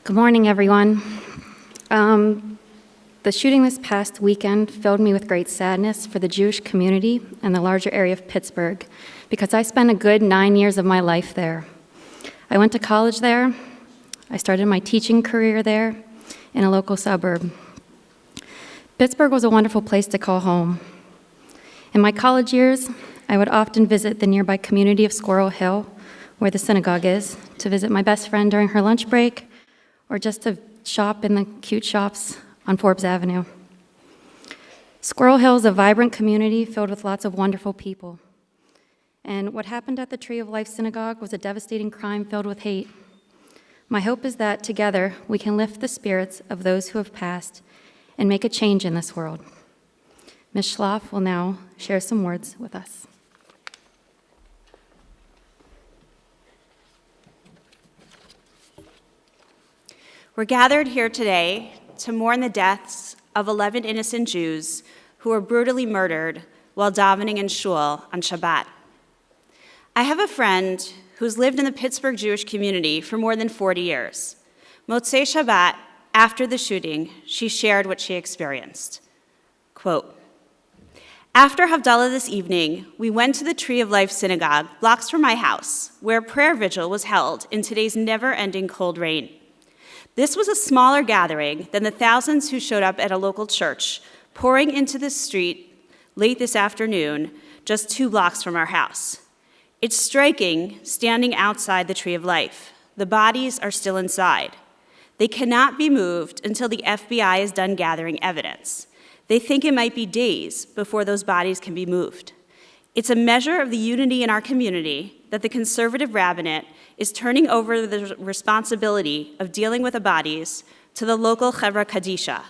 Good morning, everyone. The shooting this past weekend filled me with great sadness for the Jewish community and the larger area of Pittsburgh because I spent a good 9 years of my life there. I went to college there. I started my teaching career there in a local suburb. Pittsburgh was a wonderful place to call home. In my college years, I would often visit the nearby community of Squirrel Hill, where the synagogue is, to visit my best friend during her lunch break, or just to shop in the cute shops on Forbes Avenue. Squirrel Hill is a vibrant community filled with lots of wonderful people. And what happened at the Tree of Life Synagogue was a devastating crime filled with hate. My hope is that together we can lift the spirits of those who have passed and make a change in this world. Ms. Schlaff will now share some words with us. We're gathered here today to mourn the deaths of 11 innocent Jews who were brutally murdered while davening in shul on Shabbat. I have a friend who's lived in the Pittsburgh Jewish community for more than 40 years. Motzei Shabbat, after the shooting, she shared what she experienced. Quote, "After Havdalah this evening, we went to the Tree of Life Synagogue, blocks from my house, where a prayer vigil was held in today's never-ending cold rain. This was a smaller gathering than the thousands who showed up at a local church, pouring into the street late this afternoon, just 2 blocks from our house. It's striking standing outside the Tree of Life. The bodies are still inside. They cannot be moved until the FBI is done gathering evidence. They think it might be days before those bodies can be moved. It's a measure of the unity in our community that the conservative rabbinate is turning over the responsibility of dealing with the bodies to the local Chevra Kadisha,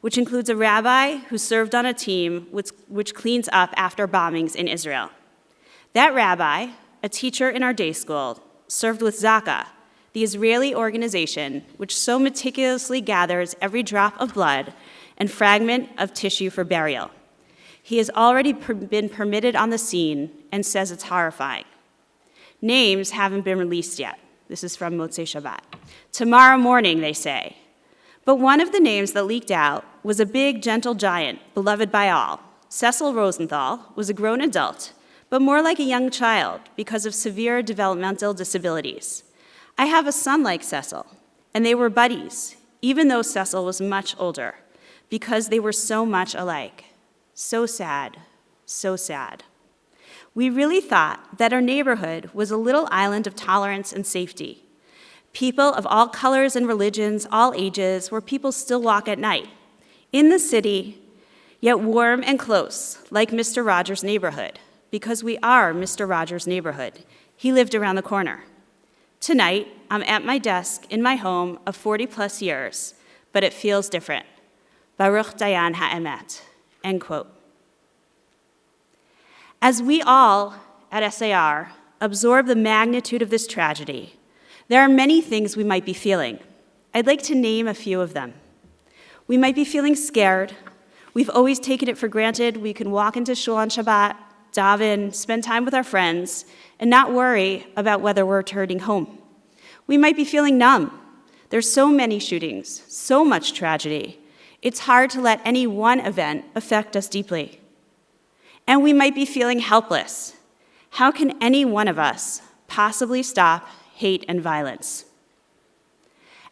which includes a rabbi who served on a team which cleans up after bombings in Israel. That rabbi, a teacher in our day school, served with Zaka, the Israeli organization which so meticulously gathers every drop of blood and fragment of tissue for burial. He has already been permitted on the scene and says it's horrifying. Names haven't been released yet. This is from Motzei Shabbat. Tomorrow morning, they say. But one of the names that leaked out was a big, gentle giant, beloved by all. Cecil Rosenthal was a grown adult, but more like a young child because of severe developmental disabilities. I have a son like Cecil, and they were buddies, even though Cecil was much older, because they were so much alike. So sad, so sad. We really thought that our neighborhood was a little island of tolerance and safety. People of all colors and religions, all ages, where people still walk at night. In the city, yet warm and close, like Mr. Rogers' neighborhood, because we are Mr. Rogers' neighborhood. He lived around the corner. Tonight, I'm at my desk in my home of 40-plus years, but it feels different. Baruch Dayan ha'emet, end quote. As we all at SAR absorb the magnitude of this tragedy, there are many things we might be feeling. I'd like to name a few of them. We might be feeling scared. We've always taken it for granted we can walk into shul on Shabbat, daven, spend time with our friends, and not worry about whether we're returning home. We might be feeling numb. There's so many shootings, so much tragedy. It's hard to let any one event affect us deeply. And we might be feeling helpless. How can any one of us possibly stop hate and violence?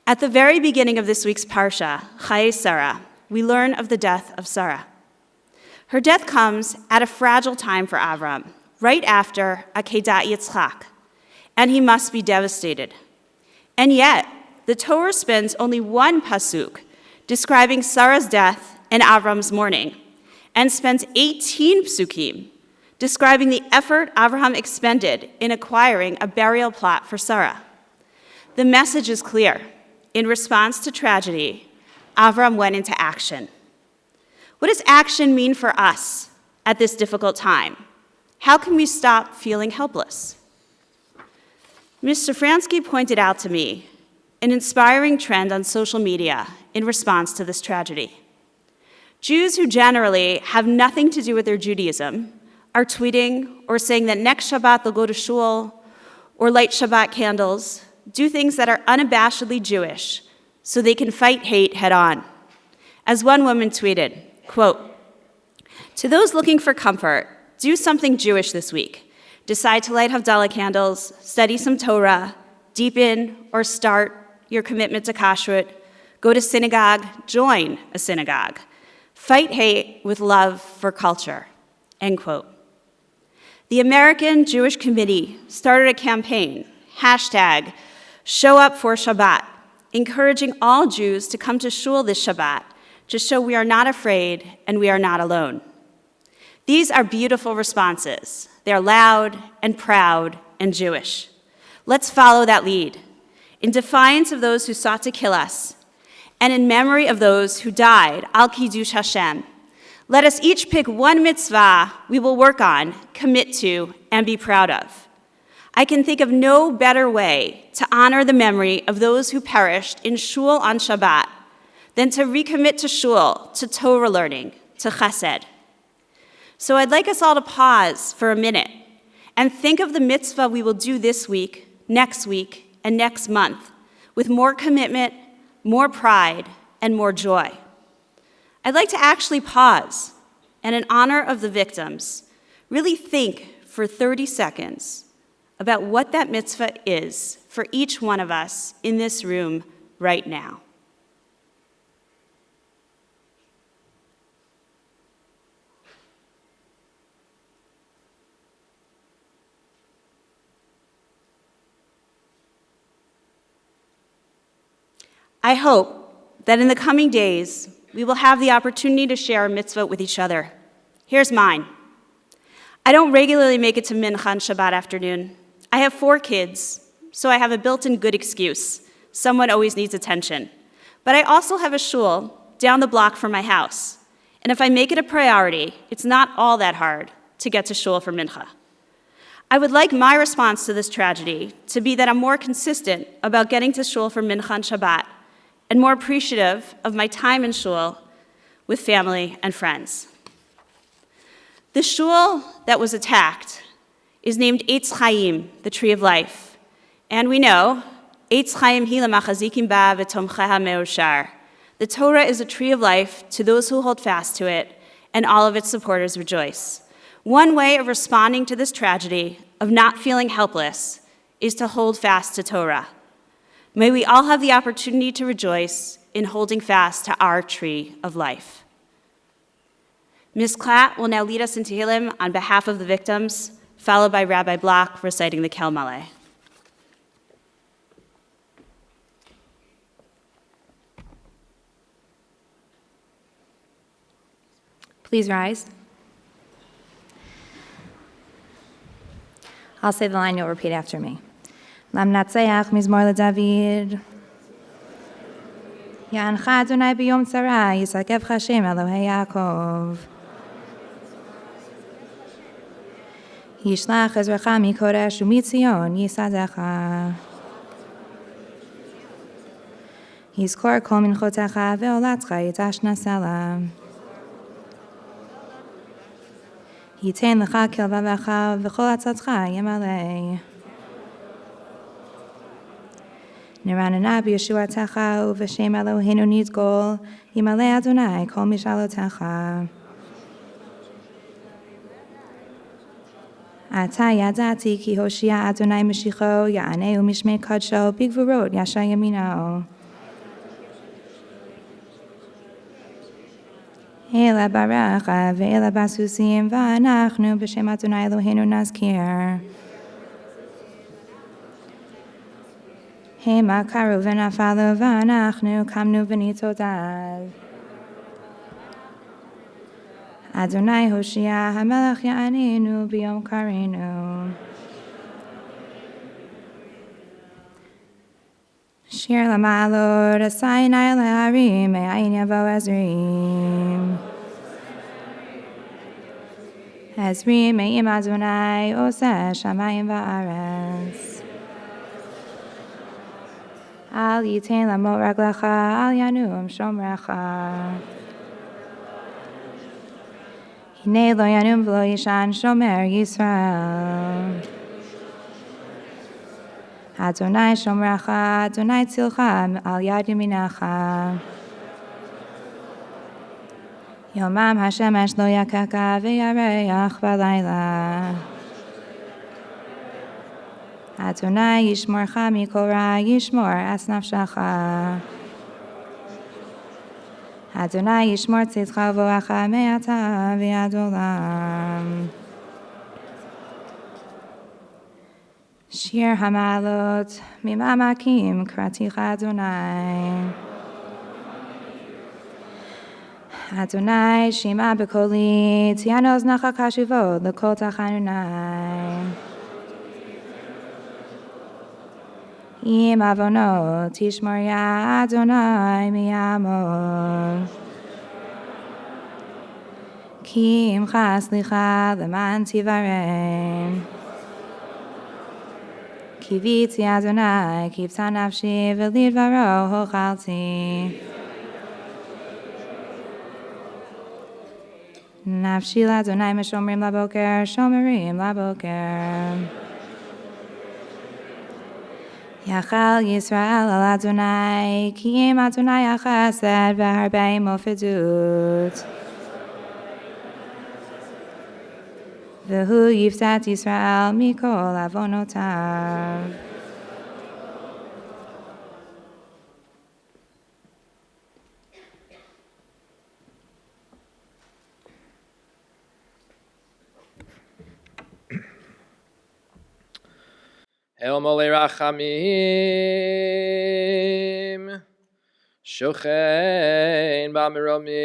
At the very beginning of this week's Parsha, Chayei Sarah, we learn of the death of Sarah. Her death comes at a fragile time for Avram, right after Akedat Yitzchak, and he must be devastated. And yet, the Torah spends only one pasuk describing Sarah's death and Avram's mourning, and spends 18 psukim describing the effort Abraham expended in acquiring a burial plot for Sarah. The message is clear. In response to tragedy, Abraham went into action. What does action mean for us at this difficult time? How can we stop feeling helpless? Mr. Fransky pointed out to me an inspiring trend on social media in response to this tragedy. Jews who generally have nothing to do with their Judaism are tweeting or saying that next Shabbat they'll go to shul or light Shabbat candles, do things that are unabashedly Jewish, so they can fight hate head on. As one woman tweeted, quote, "To those looking for comfort, do something Jewish this week. Decide to light Havdalah candles, study some Torah, deepen or start your commitment to kashrut, go to synagogue, join a synagogue. Fight hate with love for culture," end quote. The American Jewish Committee started a campaign, hashtag Show Up for Shabbat, encouraging all Jews to come to shul this Shabbat to show we are not afraid and we are not alone. These are beautiful responses. They are loud and proud and Jewish. Let's follow that lead. In defiance of those who sought to kill us, and in memory of those who died, al kiddush Hashem, let us each pick one mitzvah we will work on, commit to, and be proud of. I can think of no better way to honor the memory of those who perished in shul on Shabbat than to recommit to shul, to Torah learning, to chesed. So I'd like us all to pause for a minute and think of the mitzvah we will do this week, and next month with more commitment, more pride, and more joy. I'd like to actually pause and in honor of the victims, really think for 30 seconds about what that mitzvah is for each one of us in this room right now. I hope that in the coming days, we will have the opportunity to share a mitzvah with each other. Here's mine. I don't regularly make it to mincha on Shabbat afternoon. I have 4 kids, so I have a built-in good excuse. Someone always needs attention. But I also have a shul down the block from my house. And if I make it a priority, it's not all that hard to get to shul for mincha. I would like my response to this tragedy to be that I'm more consistent about getting to shul for mincha on Shabbat and more appreciative of my time in shul with family and friends. The shul that was attacked is named Eitz Chaim, the tree of life. And we know, Eitz Chaim hi lemachazikim ba v'tomcheha me'oshar. The Torah is a tree of life to those who hold fast to it, and all of its supporters rejoice. One way of responding to this tragedy, of not feeling helpless, is to hold fast to Torah. May we all have the opportunity to rejoice in holding fast to our tree of life. Ms. Klatt will now lead us in tehillim on behalf of the victims, followed by Rabbi Block reciting the Kel Maleh. Please rise. I'll say the line, you'll repeat after me. Lamnatzeach mizmor leDavid. Ya'ancha Adonai b'yom tzara, Yisakevcha Hashem Elohei Yaakov. Yishlach ezrecha mikodesh u'mitzion yisadecha. Yizkor kol minchotecha ve'olatcha yitashna Yitain lecha kilvavecha v'chol atzatcha yemaleh. Niranana b'yeshuatecha u'v'shem Eloheinu nidgol yimaleh Adonai kol mishalotecha. Ata yadati ki Hoshia Adonai Mashicho ya'aneu mishmei kadsho bigvurot yasha yaminao. Ela baracha ve'ela basusim va'anachnu b'shem Adonai Eloheinu nazkir. Hema karu v'nafalu va'anachnu kamnu v'nitodad. Adonai Hoshia HaMelech Ya'aninu B'yom Karenu. Shir L'Ma'alot Asayinai Le'arim Me'ayin Yavo Ezrim. Ezrim Me'im Adonai Oseh Shamayim Va'aretz. Al Yitain Lamot Raglecha Al Yanum Shomrecha. Hinei lo yanum v'lo yishan shomer Yisrael. Adonai shomrecha, Adonai tzilcha, al yad yaminacha. Yomam hashemesh lo yakaka v'yareach b'layla. Adonai yishmorcha mikol ra, yishmor as nafshecha. Adonai yishmor tzidcha v'oacha me'ata v'yad olam. Shir hamalot mimamakim kraticha Adonai. Adonai shema b'koli tiano oznacha kashuvot l'kol tachanunai. Im avonot tishmor ya Adonai miyamot. Ki imcha slicha leman tivarem. Kiviti Adonai, kivta nafshi v'lidvaro hochalti. Nafshi l'Adonai meshomrim laboker, shomerim laboker. Yachal Yisrael al Adonai, ki im Adonai achased v'harbei mofedut. V'hu yiftat Yisrael mikol avonotav. El maleh rachamim, shochein b'maromim,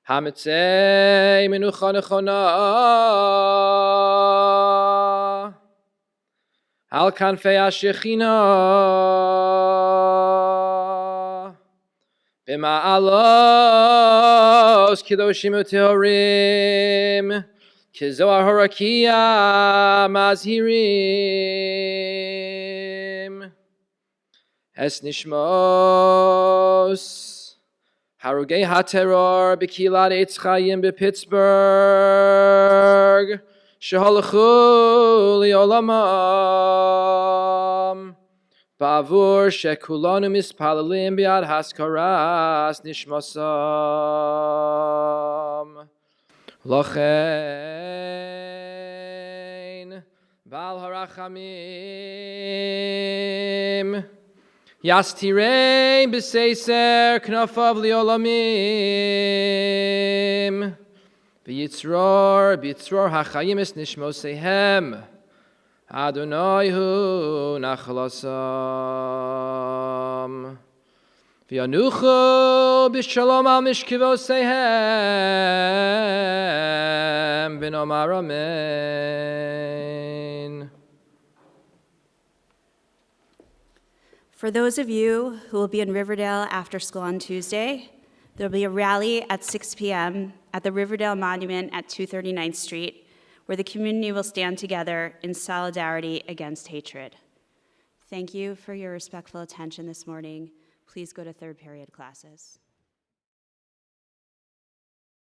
hamitzei menucha nechona, al kanfei hashechina, b'ma'alos kedoshim u'tehorim, Kizoar Horakia Mazhirim Es Nishmos Harugei HaTerror B'Kilat Eitz Chaim B'Pittsburgh Sheholchu Li'olamam Ba'avur Shekulanu Mispalalim B'Yad Haskaras Nishmosam Lochein Bal Harachamim Yastirei B'Seiser Knafav Liolamim B'Yitzror Hachayim Es Nishmosehem Adonai Hu Nachlasam V'yanuchu b'shalom al mishkivoseihem v'nomar amen. For those of you who will be in Riverdale after school on Tuesday, there will be a rally at 6 p.m. at the Riverdale Monument at 239th Street, where the community will stand together in solidarity against hatred. Thank you for your respectful attention this morning. Please go to third period classes.